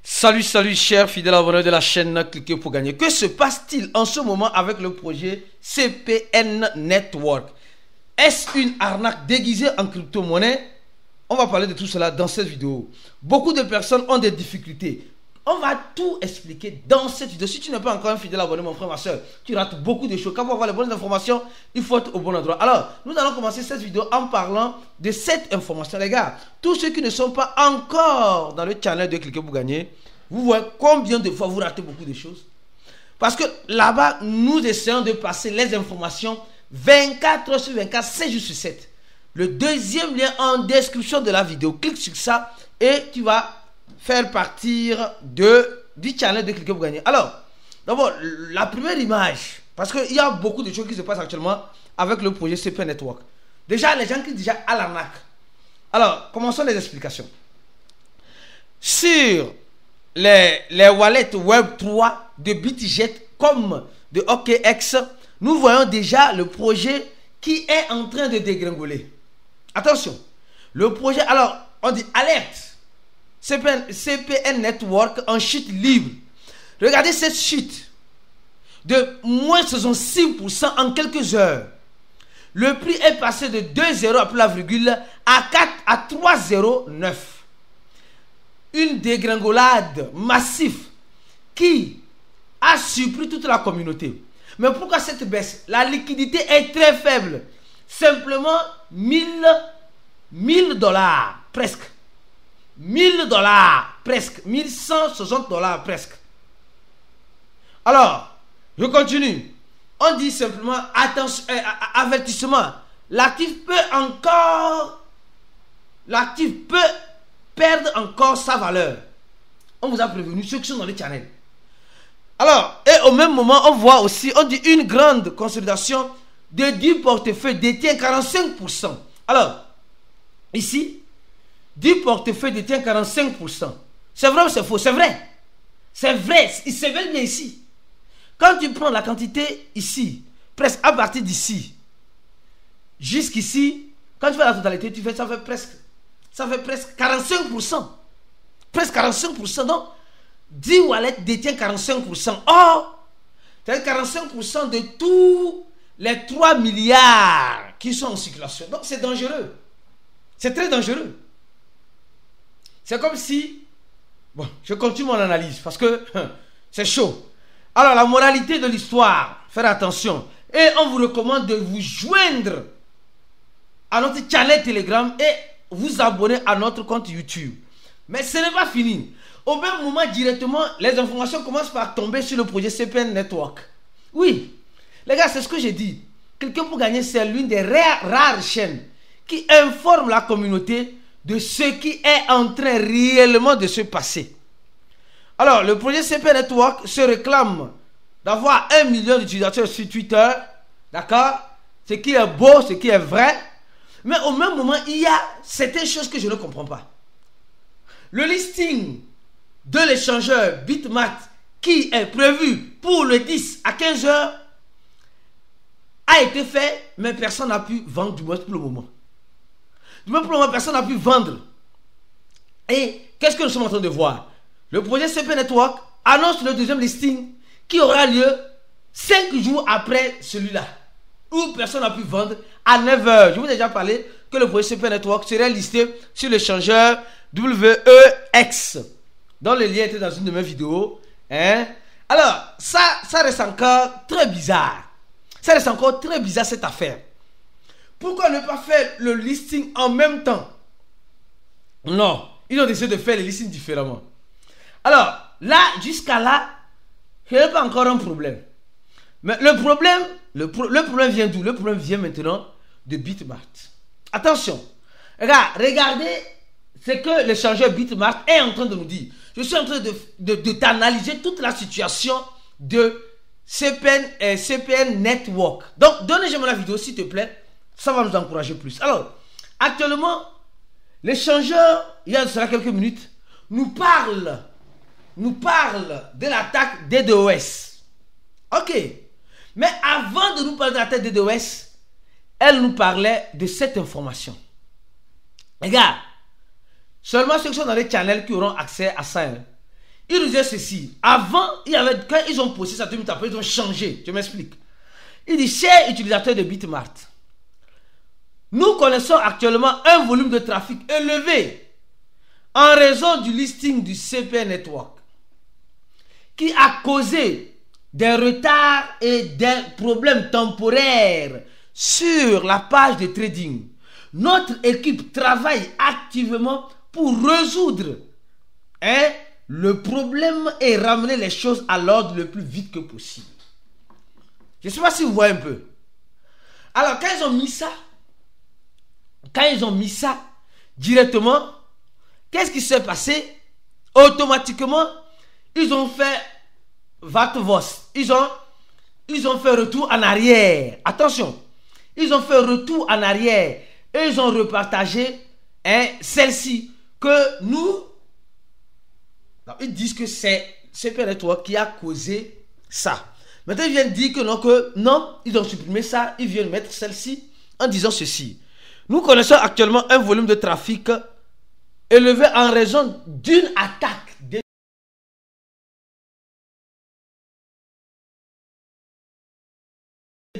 Salut chers fidèles abonnés de la chaîne Cliquez pour gagner. Que se passe-t-il en ce moment avec le projet CPN Network? Est-ce une arnaque déguisée en crypto-monnaie? On va parler de tout cela dans cette vidéo. Beaucoup de personnes ont des difficultés. On va tout expliquer dans cette vidéo. Si tu n'es pas encore un fidèle abonné, mon frère, ma soeur, tu rates beaucoup de choses. Quand on va avoir les bonnes informations, il faut être au bon endroit. Alors, nous allons commencer cette vidéo en parlant de cette information. Les gars, tous ceux qui ne sont pas encore dans le channel de Cliquez pour gagner, vous voyez combien de fois vous ratez beaucoup de choses. Parce que là-bas, nous essayons de passer les informations 24 heures sur 24, 7 jours sur 7. Le deuxième lien en description de la vidéo. Clique sur ça et tu vas faire partir du channel de Cliquez pour gagner. Alors, d'abord, la première image, parce qu'il y a beaucoup de choses qui se passent actuellement avec le projet CPN Network. Déjà, les gens qui disent déjà à l'arnaque. Alors, commençons les explications. Sur les wallets Web3 de BitGet comme de OKX, nous voyons déjà le projet qui est en train de dégringoler. Attention, le projet, alors, on dit alerte. CPN Network en chute libre. Regardez cette chute de moins 66% en quelques heures. Le prix est passé de 2,0 après la virgule à 3,09. Une dégringolade massive qui a surpris toute la communauté. Mais pourquoi cette baisse? La liquidité est très faible. Simplement 1000 dollars presque. 1000 dollars presque, 1160 dollars presque. Alors, je continue. On dit simplement attention, avertissement. L'actif peut perdre encore sa valeur. On vous a prévenu, ceux qui sont dans le channel. Alors, et au même moment, on voit aussi, on dit une grande consolidation de 10 portefeuilles détient 45%. Alors, ici, 10 portefeuilles détient 45%. C'est vrai ou c'est faux? C'est vrai. C'est vrai. Ils se veulent bien ici. Quand tu prends la quantité ici, presque à partir d'ici, jusqu'ici, quand tu fais la totalité, ça fait presque 45%. Presque 45%. Donc, 10 wallets détient 45%. Or, c'est 45% de tous les 3 milliards qui sont en circulation. Donc, c'est dangereux. C'est très dangereux. C'est comme si... Bon, je continue mon analyse parce que c'est chaud. Alors, la moralité de l'histoire, faire attention. Et on vous recommande de vous joindre à notre channel Telegram et vous abonner à notre compte YouTube. Mais ce n'est pas fini. Au même moment, directement, les informations commencent par tomber sur le projet CPN Network. Oui, les gars, c'est ce que j'ai dit. Cliquez pour gagner, c'est l'une des rares chaînes qui informe la communauté de ce qui est en train réellement de se passer. Alors, le projet CPN Network se réclame d'avoir 1 million d'utilisateurs sur Twitter. D'accord? Ce qui est beau, ce qui est vrai. Mais au même moment, il y a certaines choses que je ne comprends pas. Le listing de l'échangeur Bitmart qui est prévu pour le 10 à 15 heures a été fait, mais personne n'a pu vendre du moins pour le moment. Même pour le moment, personne n'a pu vendre. Et qu'est-ce que nous sommes en train de voir? Le projet CPN Network annonce le deuxième listing qui aura lieu 5 jours après celui-là, où personne n'a pu vendre à 9 heures. Je vous ai déjà parlé que le projet CPN Network serait listé sur l'échangeur WEX. Dont le lien était dans une de mes vidéos. Alors, ça reste encore très bizarre. Ça reste encore très bizarre cette affaire. Pourquoi ne pas faire le listing en même temps? Non, ils ont décidé de faire les listings différemment. Alors, là, jusqu'à là, il n'y a pas encore un problème. Mais le problème vient d'où? Le problème vient maintenant de Bitmart. Attention, regardez ce que l'échangeur Bitmart est en train de nous dire. Je suis en train d'analyser toute la situation de CPN Network. Donc, donnez-moi la vidéo s'il te plaît. Ça va nous encourager plus. Alors, actuellement, l'échangeur, il y a quelques minutes, nous parle de l'attaque d'DDoS. Ok. Mais avant de nous parler de l'attaque d'DDoS, elle nous parlait de cette information. Les gars, seulement ceux qui sont dans les channels qui auront accès à ça. il nous disait ceci. Avant, quand ils ont posté ça, 2 minutes après, ils ont changé. Je m'explique. Il dit, chers utilisateurs de Bitmart, nous connaissons actuellement un volume de trafic élevé en raison du listing du CP Network qui a causé des retards et des problèmes temporaires sur la page de trading. Notre équipe travaille activement pour résoudre le problème et ramener les choses à l'ordre le plus vite que possible. Je ne sais pas si vous voyez un peu. Alors, quand ils ont mis ça, directement, qu'est-ce qui s'est passé? Automatiquement, ils ont fait Vatvos. Ils ont fait retour en arrière. Attention, ils ont fait retour en arrière et ils ont repartagé celle-ci que nous. Alors, ils disent que c'est CP Network qui a causé ça. Maintenant, ils viennent dire que non, ils ont supprimé ça, ils viennent mettre celle-ci en disant ceci. Nous connaissons actuellement un volume de trafic élevé en raison d'une attaque de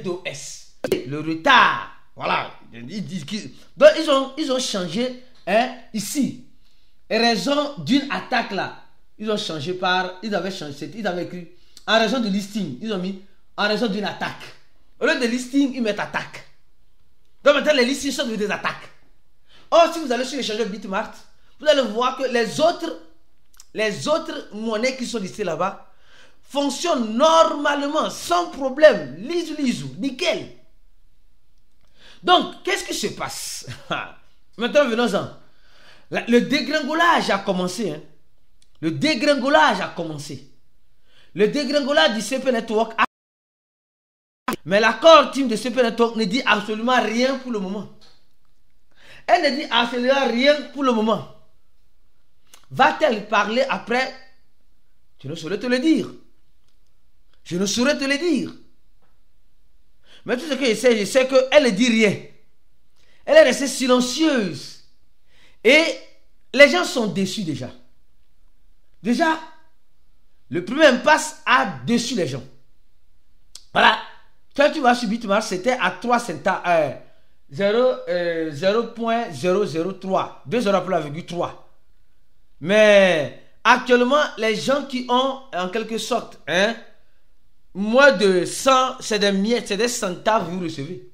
DOS. Le retard, voilà. Donc, ils ont changé ici. Et raison d'une attaque là. Ils ont changé ils avaient écrit en raison de listing. Ils ont mis en raison d'une attaque. Au lieu de listing, ils mettent attaque. Donc maintenant, les listings sont des attaques. Or, si vous allez sur l'échangeur Bitmart, vous allez voir que les autres monnaies qui sont listées là-bas fonctionnent normalement, sans problème. Lisou, nickel. Donc, qu'est-ce qui se passe? Maintenant, venons-en. Le dégringolage a commencé. Le dégringolage a commencé. Le dégringolage du CP Network a... Mais l'accord team de CP Network ne dit absolument rien pour le moment. Elle ne dit absolument rien pour le moment. Va-t-elle parler après? Je ne saurais te le dire. Je ne saurais te le dire. Mais tout ce que je sais qu'elle ne dit rien. Elle est restée silencieuse. Et les gens sont déçus déjà. Déjà, le premier impasse a déçu les gens. Voilà. Quand tu vas sur Bitmart, c'était à 3 centimes. 0.003. 2 euros pour la virgule 3. Mais actuellement, les gens qui ont en quelque sorte moins de 100, c'est des miettes, c'est des centaves vous recevez.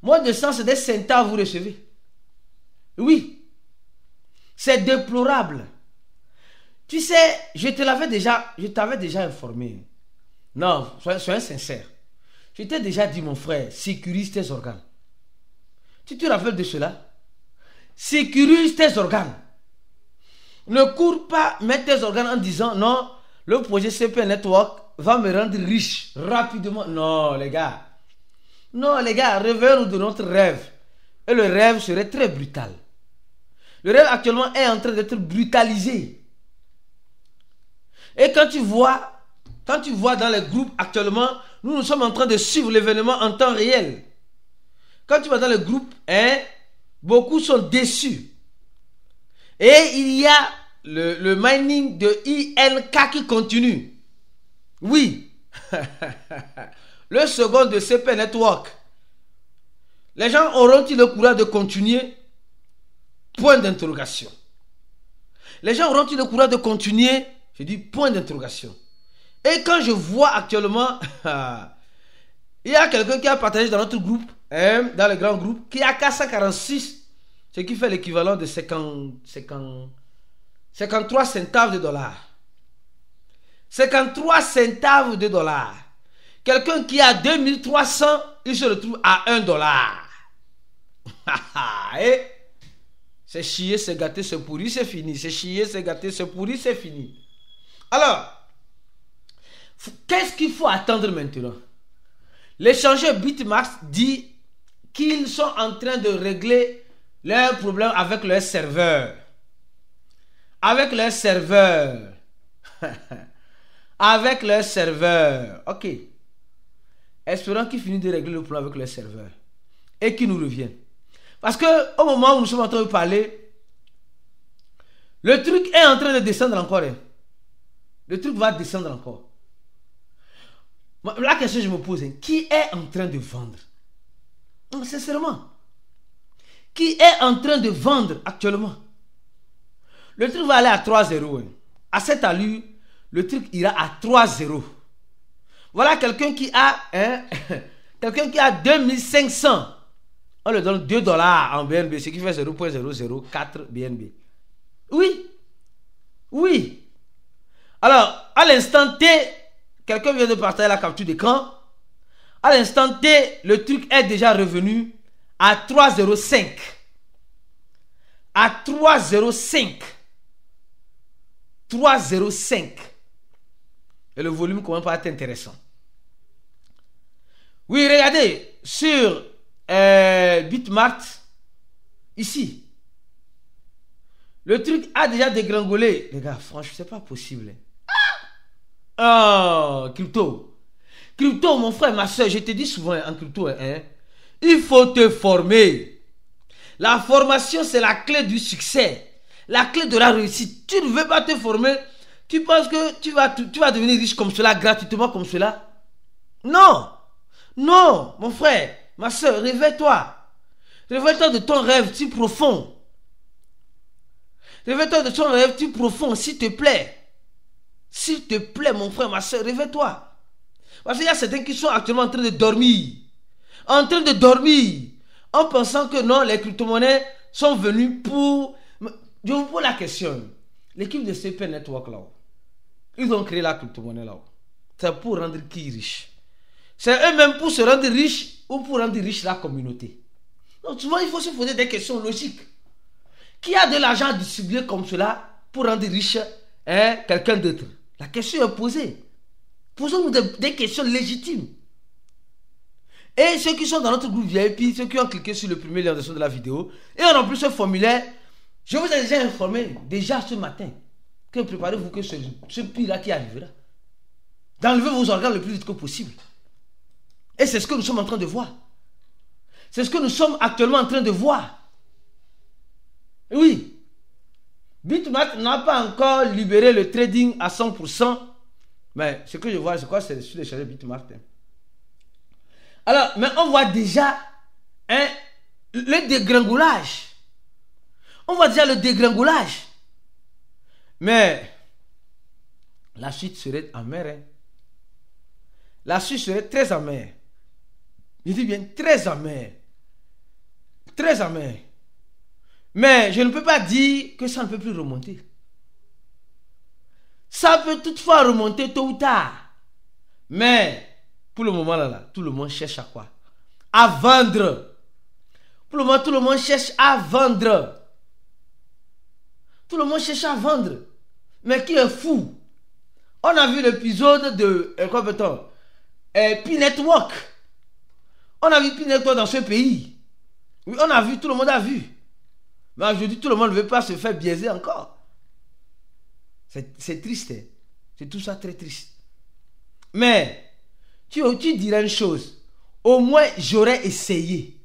Moins de 100, c'est des centaves vous recevez. Oui. C'est déplorable. Tu sais, je t'avais déjà informé. Non, soyez sincère. Je t'ai déjà dit, mon frère, sécurise tes organes. Tu te rappelles de cela? Sécurise tes organes. Ne cours pas mettre tes organes en disant non, le projet CP Network va me rendre riche rapidement. Non, les gars. Non, les gars, réveillons-nous de notre rêve. Et le rêve serait très brutal. Le rêve actuellement est en train d'être brutalisé. Et quand tu vois dans les groupes actuellement, nous sommes en train de suivre l'événement en temps réel. Quand tu vas dans les groupes, beaucoup sont déçus. Et il y a le mining de INK qui continue. Oui. Le second de CP Network. Les gens auront-ils le courage de continuer? Point d'interrogation. Les gens auront-ils le courage de continuer? Je dis point d'interrogation. Et quand je vois actuellement, il y a quelqu'un qui a partagé dans notre groupe, dans le grand groupe, qui a 446, ce qui fait l'équivalent de 53 centaves de dollars. 53 centaves de dollars. Quelqu'un qui a 2300, il se retrouve à 1 dollar. Et c'est chier, c'est gâter, c'est pourri, c'est fini. C'est chier, c'est gâter, c'est pourri, c'est fini. Alors, qu'est-ce qu'il faut attendre maintenant? L'échangeur Bitmax dit qu'ils sont en train de régler leurs problèmes avec leurs serveurs. Avec leurs serveurs. Avec leurs serveurs. Ok. Espérons qu'ils finissent de régler le problème avec leurs serveurs. Et qu'ils nous reviennent. Parce que au moment où nous sommes en train de parler, le truc est en train de descendre encore. le truc va descendre encore. La question que je me pose, qui est en train de vendre? Non, sincèrement. Qui est en train de vendre actuellement? Le truc va aller à 3-0. À cette allure, le truc ira à 3-0. Voilà quelqu'un qui a quelqu'un qui a 2500. On lui donne 2 dollars en BNB, ce qui fait 0,004 BNB. Oui. Oui. Alors, à l'instant T, quelqu'un vient de partager la capture d'écran. À l'instant T, le truc est déjà revenu à 3,05. À 3,05. 3,05. Et le volume commence par être intéressant. Oui, regardez, sur Bitmart, ici, le truc a déjà dégringolé. Les gars, franchement, c'est pas possible. Oh, crypto. Crypto, mon frère, ma soeur, je te dis souvent en crypto, il faut te former. La formation, c'est la clé du succès. La clé de la réussite. Tu ne veux pas te former, tu penses que tu vas devenir riche comme cela, gratuitement comme cela? Non. Non, mon frère, ma soeur, réveille-toi. Réveille-toi de ton rêve si profond. Réveille-toi de ton rêve si profond, s'il te plaît. S'il te plaît, mon frère, ma soeur, réveille-toi. Parce qu'il y a certains qui sont actuellement en train de dormir. En train de dormir. En pensant que non, les crypto-monnaies sont venues pour... Je vous pose la question. L'équipe de CP Network là-haut, ils ont créé la crypto-monnaie là-haut. C'est pour rendre qui riche? C'est eux-mêmes pour se rendre riches ou pour rendre riche la communauté? Donc souvent, il faut se poser des questions logiques. Qui a de l'argent à distribuer comme cela pour rendre riche quelqu'un d'autre? La question est posée. Posons-nous des questions légitimes. Et ceux qui sont dans notre groupe VIP, ceux qui ont cliqué sur le premier lien de la vidéo et ont rempli ce formulaire, je vous ai déjà informé, déjà ce matin, que préparez-vous que ce pire-là qui arrivera. D'enlever vos organes le plus vite que possible. Et c'est ce que nous sommes en train de voir. C'est ce que nous sommes actuellement en train de voir. Oui. Bitmart n'a pas encore libéré le trading à 100%. Mais ce que je vois, c'est quoi? C'est sur les chaînes Bitmart. Alors, mais on voit déjà le dégringolage. On voit déjà le dégringolage. Mais la suite serait amère. La suite serait très amère. Je dis bien très amère. Très amère. Mais je ne peux pas dire que ça ne peut plus remonter. Ça peut toutefois remonter tôt ou tard. Mais pour le moment là, tout le monde cherche à quoi? À vendre. Pour le moment, tout le monde cherche à vendre. Tout le monde cherche à vendre. Mais qui est fou? On a vu l'épisode de P-Network. On a vu P-Network dans ce pays. Oui, on a vu, tout le monde a vu. Mais aujourd'hui, tout le monde ne veut pas se faire biaiser encore. C'est triste. Hein? C'est tout ça très triste. Mais, tu dirais une chose. Au moins, j'aurais essayé.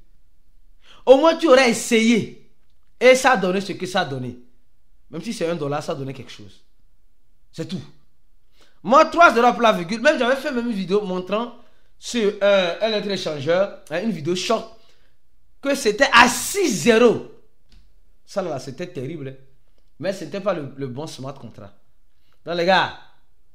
Au moins, tu aurais essayé. Et ça a donné ce que ça a donné. Même si c'est $1, ça a donné quelque chose. C'est tout. Moi, 3 dollars pour la virgule. Même j'avais fait même une vidéo montrant sur un échangeur, une vidéo short, que c'était à 6-0. Ça là, c'était terrible. Mais ce n'était pas le bon smart contract. Donc les gars,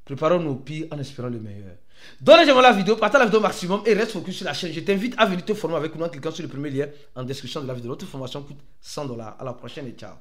préparons-nous au pire en espérant le meilleur. Donnez-moi la vidéo, partage la vidéo au maximum et reste focus sur la chaîne. Je t'invite à venir te former avec nous en cliquant sur le premier lien en description de la vidéo. Notre formation coûte $100. À la prochaine et ciao.